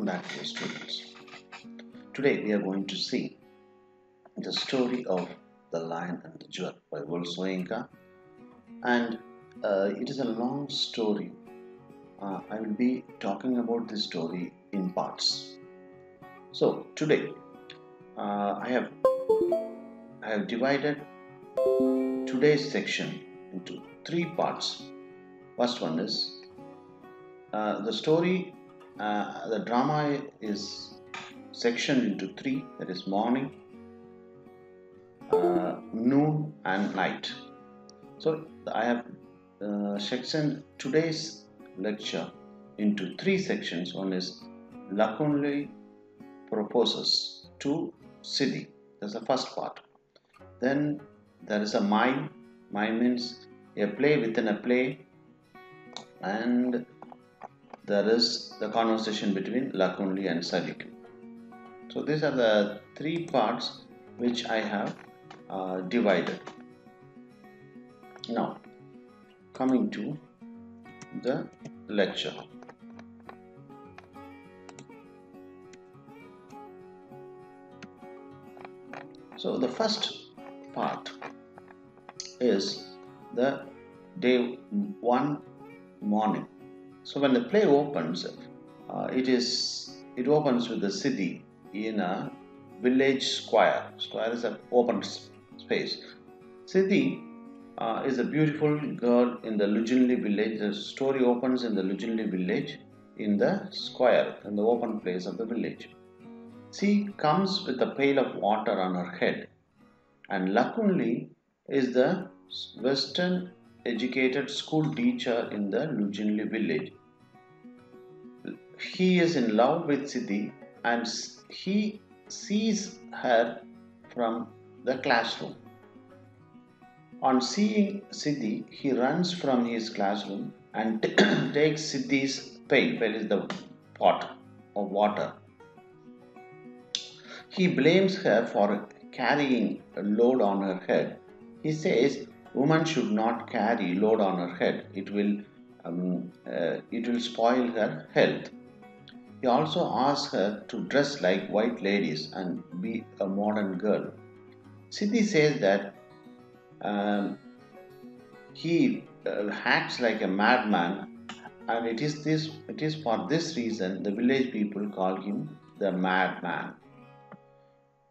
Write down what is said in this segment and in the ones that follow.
back, dear students. Today we are going to see the story of The Lion and the Jewel by Wole Soyinka, and it is a long story. I will be talking about this story in parts. So today I have divided today's section into three parts. First one is the story. The drama is sectioned into three, that is morning, noon and night. So I have sectioned today's lecture into three sections. One is Lakunle Proposes to Sidi. That's the first part. Then there is a mime. Mime means a play within a play, and there is the conversation between Lakunle and Sadiq. So these are the three parts which I have divided. Now, coming to the lecture. So the first part is the day one morning. So when the play opens, it opens with the Sidi in a village square. Square is an open space. Sidi is a beautiful girl in the Ilujinle village. The story opens in the Ilujinle village, in the square, in the open place of the village. She comes with a pail of water on her head, and Lakunle is the Western educated school teacher in the Ilujinle village. He is in love with Sidi and he sees her from the classroom. On seeing Sidi, he runs from his classroom and takes Sidi's pail. Pail is the pot of water. He blames her for carrying a load on her head. He says, "Woman should not carry load on her head. It will spoil her health." He also asks her to dress like white ladies and be a modern girl. Sidi says that he acts like a madman, and it is for this reason the village people call him the madman.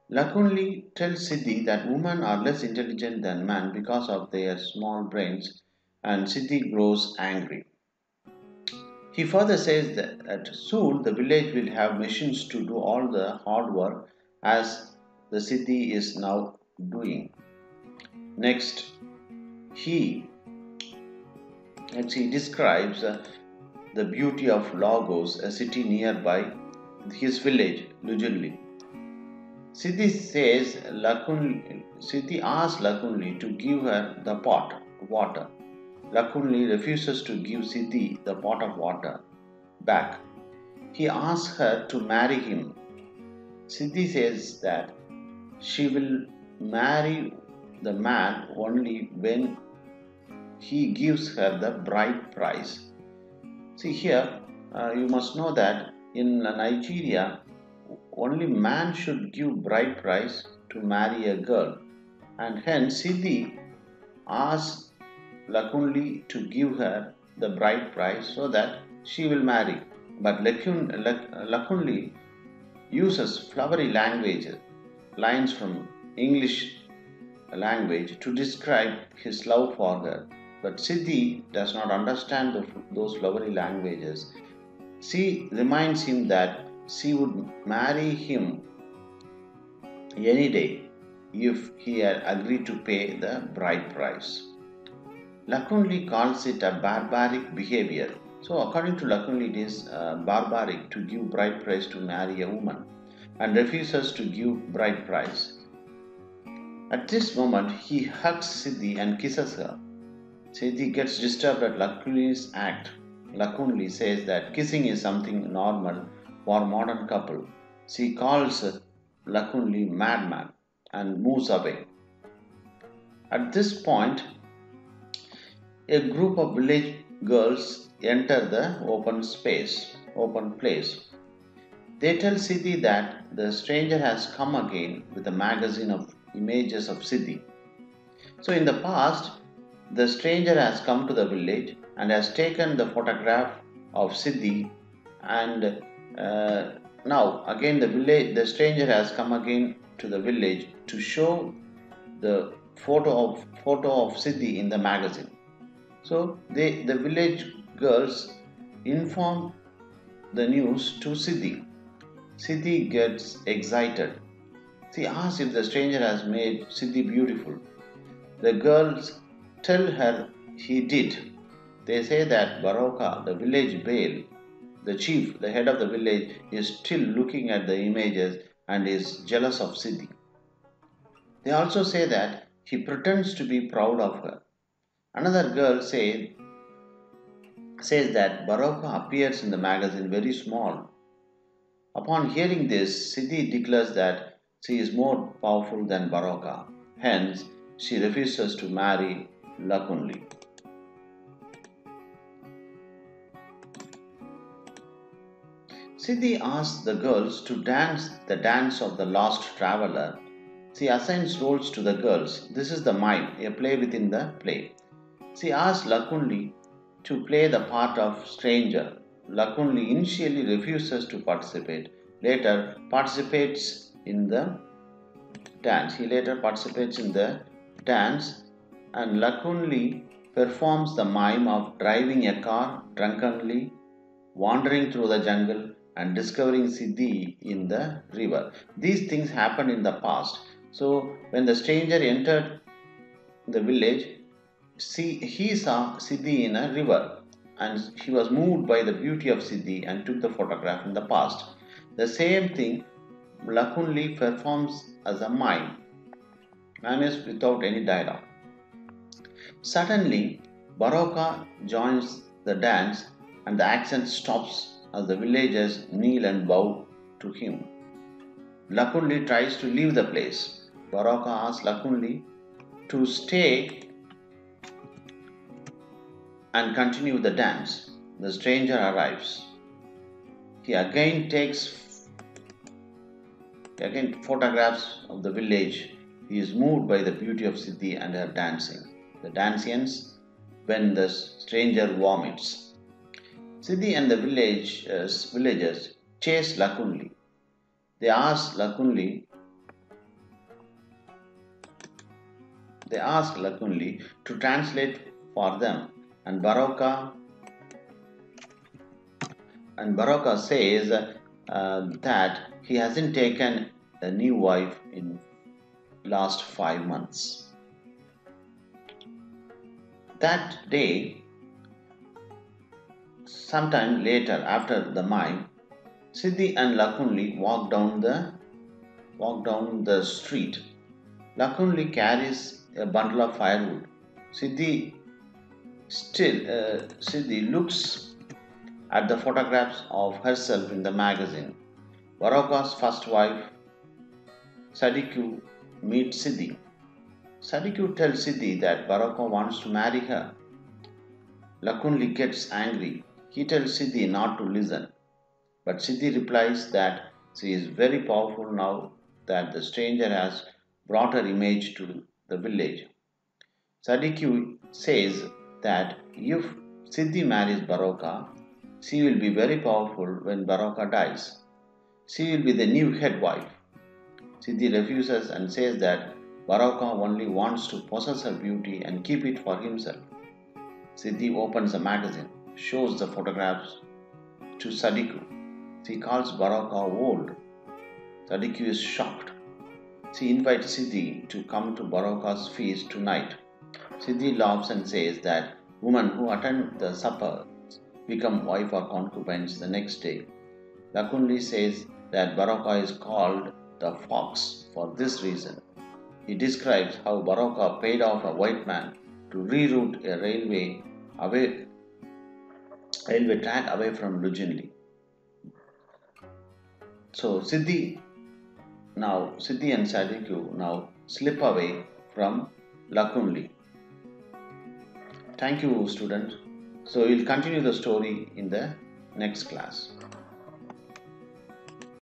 Lakunle tells Sidi that women are less intelligent than men because of their small brains, and Sidi grows angry. He further says that soon the village will have machines to do all the hard work as the Sidi is now doing. Next, he describes the beauty of Lagos, a city nearby his village, Ilujinle. Sidi asks Lakunle to give her the pot of water. Lakunle refuses to give Sidi the pot of water back. He asks her to marry him. Sidi says that she will marry the man only when he gives her the bride price. See here, you must know that in Nigeria, only man should give bride price to marry a girl, and hence Sidi asks Lakunle to give her the bride price so that she will marry. But Lakunle uses flowery language, lines from English language to describe his love for her. But Sidi does not understand those flowery languages. She reminds him that she would marry him any day if he had agreed to pay the bride price. Lakunle calls it a barbaric behavior. So according to Lakunle, it is barbaric to give bride price to marry a woman, and refuses to give bride price. At this moment, he hugs Sidi and kisses her. Sidi gets disturbed at Lakunle's act. Lakunle says that kissing is something normal for modern couple. She calls Lakunle madman and moves away. At this point, a group of village girls enter the open place. They tell Sidi that the stranger has come again with a magazine of images of Sidi. So, in the past, the stranger has come to the village and has taken the photograph of Sidi, and now again the stranger has come again to the village to show the photo of Sidi in the magazine. So the village girls inform the news to Sidi. Sidi gets excited. She asks if the stranger has made Sidi beautiful. The girls tell her he did. They say that Baroka, the village belle, the chief, the head of the village, is still looking at the images and is jealous of Sidi. They also say that he pretends to be proud of her. Another girl says that Baroka appears in the magazine very small. Upon hearing this, Sidi declares that she is more powerful than Baroka. Hence, she refuses to marry Lakunle. Sidi asks the girls to dance the dance of the lost traveler. She assigns roles to the girls. This is the mime, a play within the play. She asks Lakunle to play the part of stranger. Lakunle initially refuses to participate, later participates in the dance. He later participates in the dance, and Lakunle performs the mime of driving a car drunkenly, wandering through the jungle, and discovering Sidi in the river. These things happened in the past. So, when the stranger entered the village, he saw Sidi in a river, and he was moved by the beauty of Sidi and took the photograph in the past. The same thing Lakunle performs as a mime, is without any dialogue. Suddenly, Baroka joins the dance and the action stops as the villagers kneel and bow to him. Lakunle tries to leave the place. Baroka asks Lakunle to stay and continue the dance. The stranger arrives. He again takes photographs of the village. He is moved by the beauty of Sidi and her dancing. The dance ends when the stranger vomits. Sidi and the villagers chase Lakunle. They ask Lakunle to translate for them, and Baroka says that he hasn't taken a new wife in last 5 months. That day, sometime later after the mime, Sidi and Lakunle walk down the street. Lakunle carries a bundle of firewood. Sidi looks at the photographs of herself in the magazine. Baroka's first wife, Sadiku, meets Sidi. Sadiku tells Sidi that Baroka wants to marry her. Lakunle gets angry. He tells Sidi not to listen. But Sidi replies that she is very powerful now that the stranger has brought her image to the village. Sadiku says that if Sidi marries Baroka, she will be very powerful when Baroka dies. She will be the new head wife. Sidi refuses and says that Baroka only wants to possess her beauty and keep it for himself. Sidi opens a magazine, shows the photographs to Sadiku. She calls Baroka old. Sadiku is shocked. She invites Sidi to come to Baroka's feast tonight. Sidi laughs and says that women who attend the supper become wife or concubines the next day. Lakunle says that Baroka is called the fox for this reason. He describes how Baroka paid off a white man to reroute a railway track away from Ilujinle. So Sidi and Sadiku now slip away from Lakunle. Thank you, students. So we'll continue the story in the next class.